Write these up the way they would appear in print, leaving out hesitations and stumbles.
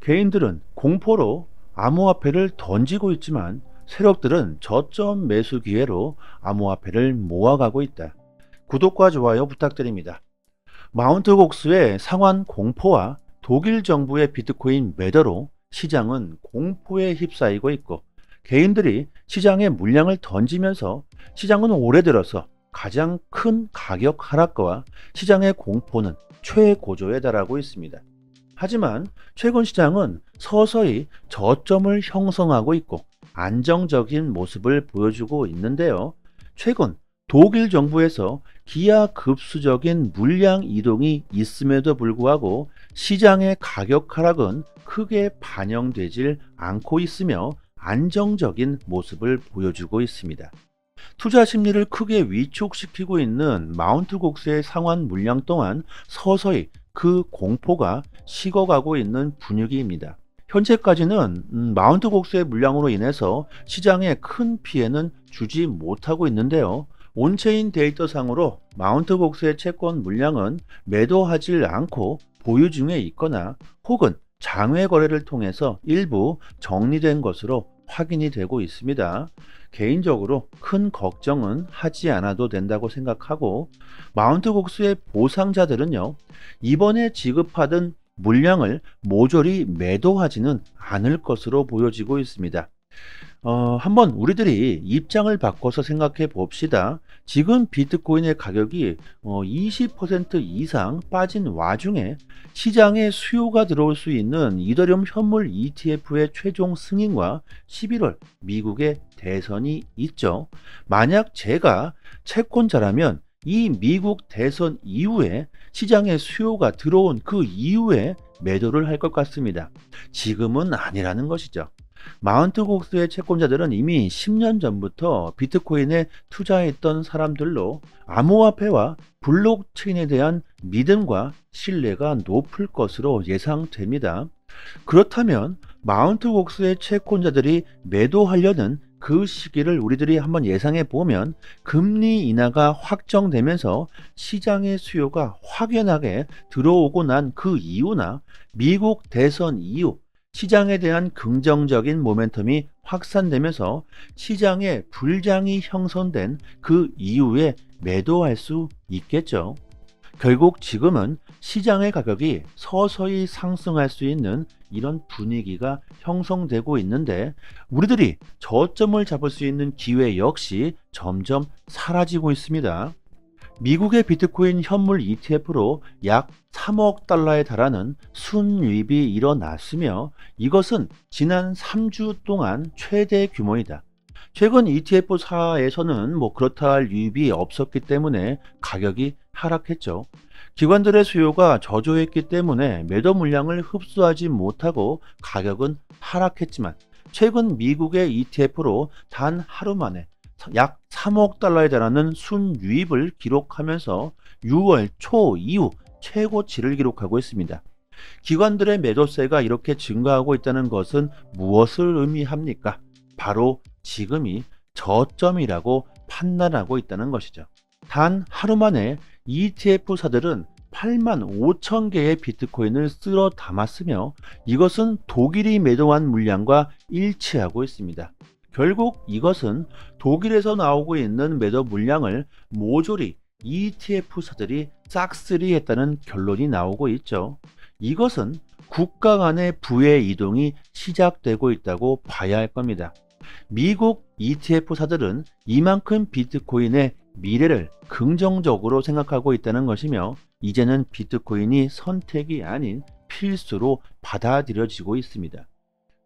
개인들은 공포로 암호화폐를 던지고 있지만 세력들은 저점 매수 기회로 암호화폐를 모아가고 있다. 구독과 좋아요 부탁드립니다. 마운트 곡수의 상환 공포와 독일 정부의 비트코인 매도로 시장은 공포에 휩싸이고 있고, 개인들이 시장에 물량을 던지면서 시장은 올해 들어서 가장 큰 가격 하락과 시장의 공포는 최고조에 달하고 있습니다. 하지만 최근 시장은 서서히 저점을 형성하고 있고 안정적인 모습을 보여주고 있는데요. 최근 독일 정부에서 기하급수적인 물량 이동이 있음에도 불구하고 시장의 가격 하락은 크게 반영되질 않고 있으며 안정적인 모습을 보여주고 있습니다. 투자 심리를 크게 위축시키고 있는 마운트 곡수의 상환 물량 또한 서서히 그 공포가 식어가고 있는 분위기입니다. 현재까지는 마운트 곡수의 물량으로 인해서 시장에 큰 피해는 주지 못하고 있는데요. 온체인 데이터상으로 마운트 곡수의 채권 물량은 매도하지 않고 보유 중에 있거나 혹은 장외 거래를 통해서 일부 정리된 것으로 확인이 되고 있습니다. 개인적으로 큰 걱정은 하지 않아도 된다고 생각하고, 마운트 곡수의 보상자들은요, 이번에 지급하던 물량을 모조리 매도하지는 않을 것으로 보여지고 있습니다. 한번 우리들이 입장을 바꿔서 생각해 봅시다. 지금 비트코인의 가격이 20% 이상 빠진 와중에 시장에 수요가 들어올 수 있는 이더리움 현물 ETF의 최종 승인과 11월 미국의 대선이 있죠. 만약 제가 채권자라면 이 미국 대선 이후에 시장에 수요가 들어온 그 이후에 매도를 할 것 같습니다. 지금은 아니라는 것이죠. 마운트 곡수의 채권자들은 이미 10년 전부터 비트코인에 투자했던 사람들로 암호화폐와 블록체인에 대한 믿음과 신뢰가 높을 것으로 예상됩니다. 그렇다면 마운트 곡수의 채권자들이 매도하려는 그 시기를 우리들이 한번 예상해 보면, 금리 인하가 확정되면서 시장의 수요가 확연하게 들어오고 난 그 이후나 미국 대선 이후 시장에 대한 긍정적인 모멘텀이 확산되면서 시장에 불장이 형성된 그 이후에 매도할 수 있겠죠. 결국 지금은 시장의 가격이 서서히 상승할 수 있는 이런 분위기가 형성되고 있는데, 우리들이 저점을 잡을 수 있는 기회 역시 점점 사라지고 있습니다. 미국의 비트코인 현물 ETF로 약 3억 달러에 달하는 순유입이 일어났으며, 이것은 지난 3주 동안 최대 규모이다. 최근 ETF사에서는 그렇다 할 유입이 없었기 때문에 가격이 하락했죠. 기관들의 수요가 저조했기 때문에 매도 물량을 흡수하지 못하고 가격은 하락했지만, 최근 미국의 ETF로 단 하루 만에 약 3억 달러에 달하는 순유입을 기록하면서 6월 초 이후 최고치를 기록하고 있습니다. 기관들의 매도세가 이렇게 증가하고 있다는 것은 무엇을 의미합니까? 바로 지금이 저점이라고 판단하고 있다는 것이죠. 단 하루 만에 ETF사들은 8만 5천 개의 비트코인을 쓸어 담았으며, 이것은 독일이 매도한 물량과 일치하고 있습니다. 결국 이것은 독일에서 나오고 있는 매도 물량을 모조리 ETF사들이 싹쓸이 했다는 결론이 나오고 있죠. 이것은 국가 간의 부의 이동이 시작되고 있다고 봐야 할 겁니다. 미국 ETF사들은 이만큼 비트코인의 미래를 긍정적으로 생각하고 있다는 것이며, 이제는 비트코인이 선택이 아닌 필수로 받아들여지고 있습니다.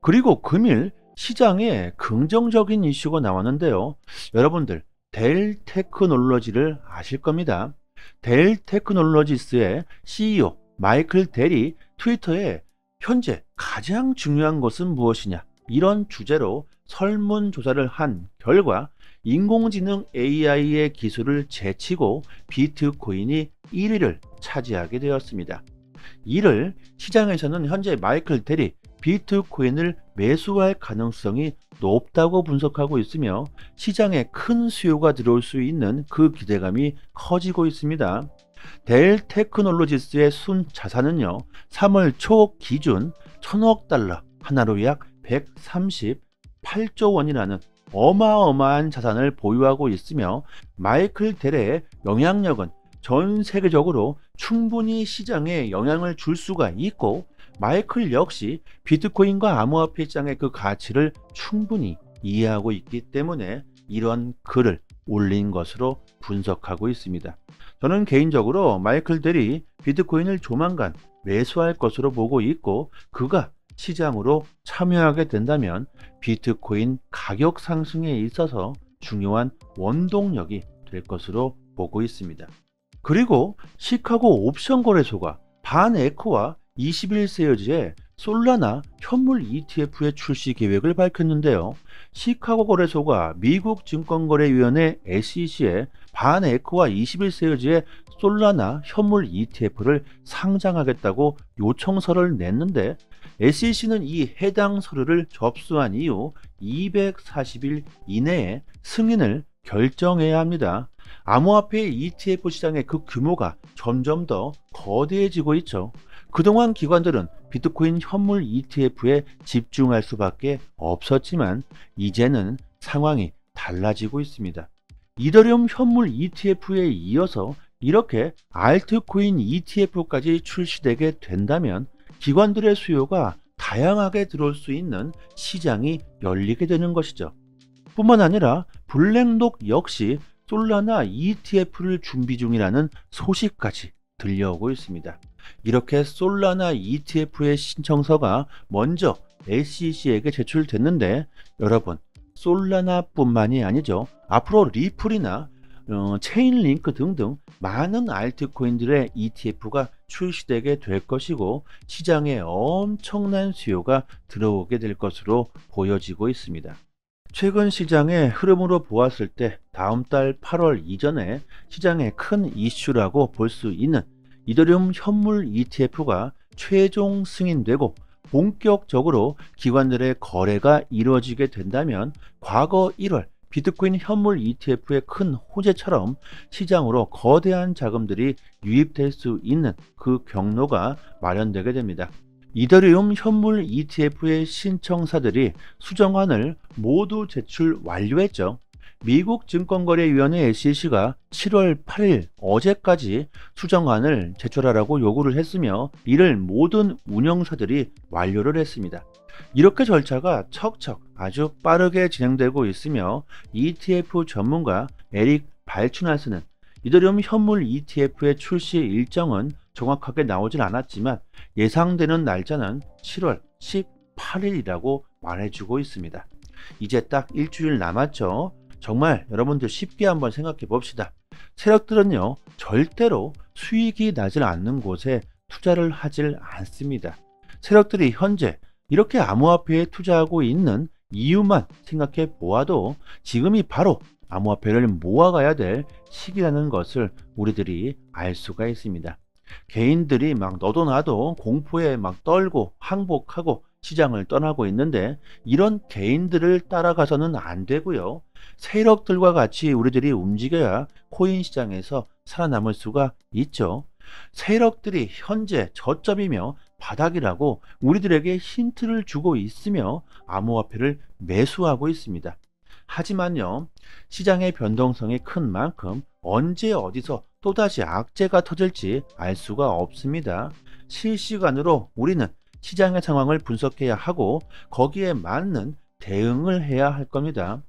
그리고 금일 시장에 긍정적인 이슈가 나왔는데요. 여러분들 델 테크놀로지를 아실 겁니다. 델 테크놀로지스의 CEO 마이클 델이 트위터에 현재 가장 중요한 것은 무엇이냐, 이런 주제로 설문조사를 한 결과 인공지능 AI의 기술을 제치고 비트코인이 1위를 차지하게 되었습니다. 이를 시장에서는 현재 마이클 델이 비트코인을 매수할 가능성이 높다고 분석하고 있으며, 시장에 큰 수요가 들어올 수 있는 그 기대감이 커지고 있습니다. 델 테크놀로지스의 순 자산은요, 3월 초 기준 천억 달러, 하나로 약 138조 원이라는 어마어마한 자산을 보유하고 있으며 마이클 델의 영향력은 전 세계적으로 충분히 시장에 영향을 줄 수가 있고, 마이클 역시 비트코인과 암호화폐 시장의 그 가치를 충분히 이해하고 있기 때문에 이런 글을 올린 것으로 분석하고 있습니다. 저는 개인적으로 마이클 델이 비트코인을 조만간 매수할 것으로 보고 있고, 그가 시장으로 참여하게 된다면 비트코인 가격 상승에 있어서 중요한 원동력이 될 것으로 보고 있습니다. 그리고 시카고 옵션 거래소가 반에코와 21세어즈의 솔라나 현물 ETF의 출시 계획을 밝혔는데요. 시카고 거래소가 미국 증권거래위원회 SEC에 반에코와 21세어즈의 솔라나 현물 ETF를 상장하겠다고 요청서를 냈는데, SEC는 이 해당 서류를 접수한 이후 240일 이내에 승인을 결정해야 합니다. 암호화폐 ETF 시장의 그 규모가 점점 더 거대해지고 있죠. 그동안 기관들은 비트코인 현물 ETF에 집중할 수밖에 없었지만 이제는 상황이 달라지고 있습니다. 이더리움 현물 ETF에 이어서 이렇게 알트코인 ETF까지 출시되게 된다면 기관들의 수요가 다양하게 들어올 수 있는 시장이 열리게 되는 것이죠. 뿐만 아니라 블랙록 역시 솔라나 ETF를 준비 중이라는 소식까지 들려오고 있습니다. 이렇게 솔라나 ETF의 신청서가 먼저 SEC에게 제출됐는데, 여러분, 솔라나뿐만이 아니죠. 앞으로 리플이나 체인링크 등등 많은 알트코인들의 ETF가 출시되게 될 것이고, 시장에 엄청난 수요가 들어오게 될 것으로 보여지고 있습니다. 최근 시장의 흐름으로 보았을 때 다음 달 8월 이전에 시장의 큰 이슈라고 볼 수 있는 이더리움 현물 ETF가 최종 승인되고 본격적으로 기관들의 거래가 이루어지게 된다면 과거 1월 비트코인 현물 ETF의 큰 호재처럼 시장으로 거대한 자금들이 유입될 수 있는 그 경로가 마련되게 됩니다. 이더리움 현물 ETF의 신청사들이 수정안을 모두 제출 완료했죠. 미국 증권거래위원회 SEC가 7월 8일 어제까지 수정안을 제출하라고 요구를 했으며, 이를 모든 운영사들이 완료를 했습니다. 이렇게 절차가 척척 아주 빠르게 진행되고 있으며, ETF 전문가 에릭 발추나스는 이더리움 현물 ETF의 출시 일정은 정확하게 나오질 않았지만 예상되는 날짜는 7월 18일이라고 말해주고 있습니다. 이제 딱 일주일 남았죠. 정말 여러분들 쉽게 한번 생각해 봅시다. 세력들은요, 절대로 수익이 나질 않는 곳에 투자를 하질 않습니다. 세력들이 현재 이렇게 암호화폐에 투자하고 있는 이유만 생각해 보아도 지금이 바로 암호화폐를 모아가야 될 시기라는 것을 우리들이 알 수가 있습니다. 개인들이 막 너도 나도 공포에 막 떨고 항복하고 시장을 떠나고 있는데, 이런 개인들을 따라가서는 안 되고요. 세력들과 같이 우리들이 움직여야 코인 시장에서 살아남을 수가 있죠. 세력들이 현재 저점이며 바닥이라고 우리들에게 힌트를 주고 있으며 암호화폐를 매수하고 있습니다. 하지만요, 시장의 변동성이 큰 만큼 언제 어디서 또다시 악재가 터질지 알 수가 없습니다. 실시간으로 우리는 시장의 상황을 분석해야 하고 거기에 맞는 대응을 해야 할 겁니다.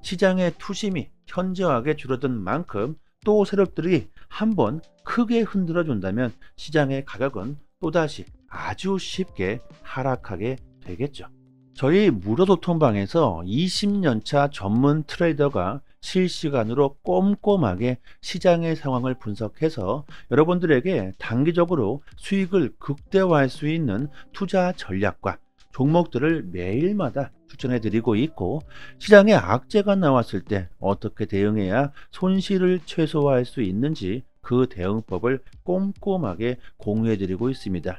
시장의 투심이 현저하게 줄어든 만큼 또 세력들이 한번 크게 흔들어 준다면 시장의 가격은 또다시 아주 쉽게 하락하게 되겠죠. 저희 무료소통방에서 20년차 전문 트레이더가 실시간으로 꼼꼼하게 시장의 상황을 분석해서 여러분들에게 단기적으로 수익을 극대화할 수 있는 투자 전략과 종목들을 매일마다 추천해 드리고 있고, 시장에 악재가 나왔을 때 어떻게 대응해야 손실을 최소화할 수 있는지 그 대응법을 꼼꼼하게 공유해 드리고 있습니다.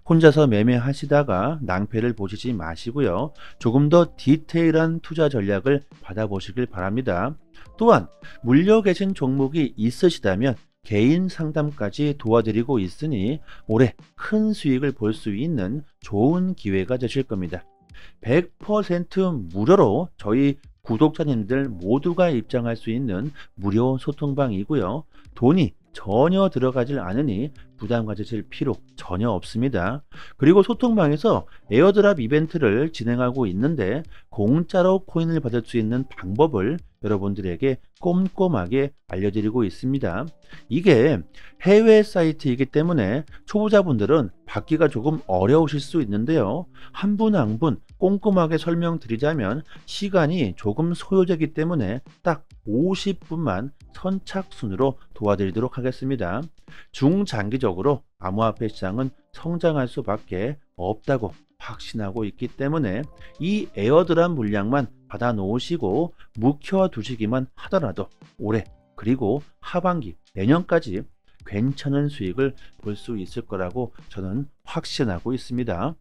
혼자서 매매하시다가 낭패를 보시지 마시고요. 조금 더 디테일한 투자 전략을 받아보시길 바랍니다. 또한 물려 계신 종목이 있으시다면 개인 상담까지 도와드리고 있으니 올해 큰 수익을 볼 수 있는 좋은 기회가 되실 겁니다. 100% 무료로 저희 구독자님들 모두가 입장할 수 있는 무료 소통방이고요. 돈이 전혀 들어가질 않으니 부담 가지실 필요 전혀 없습니다. 그리고 소통방에서 에어드랍 이벤트를 진행하고 있는데 공짜로 코인을 받을 수 있는 방법을 여러분들에게 꼼꼼하게 알려드리고 있습니다. 이게 해외 사이트이기 때문에 초보자분들은 받기가 조금 어려우실 수 있는데요. 한 분 한 분 꼼꼼하게 설명드리자면 시간이 조금 소요되기 때문에 딱 50분만 선착순으로 도와드리도록 하겠습니다. 중장기적으로 암호화폐 시장은 성장할 수밖에 없다고 확신하고 있기 때문에 이 에어드랍 물량만 받아 놓으시고 묵혀 두시기만 하더라도 올해 그리고 하반기 내년까지 괜찮은 수익을 볼 수 있을 거라고 저는 확신하고 있습니다.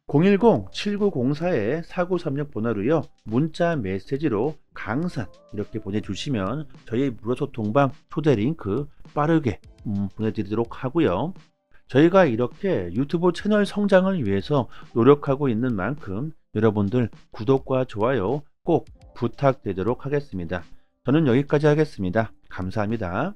010-7904-4936 번호로요. 문자 메시지로 강산 이렇게 보내주시면 저희 무료소통방 초대 링크 빠르게 보내드리도록 하고요. 저희가 이렇게 유튜브 채널 성장을 위해서 노력하고 있는 만큼 여러분들 구독과 좋아요 꼭 부탁드리도록 하겠습니다. 저는 여기까지 하겠습니다. 감사합니다.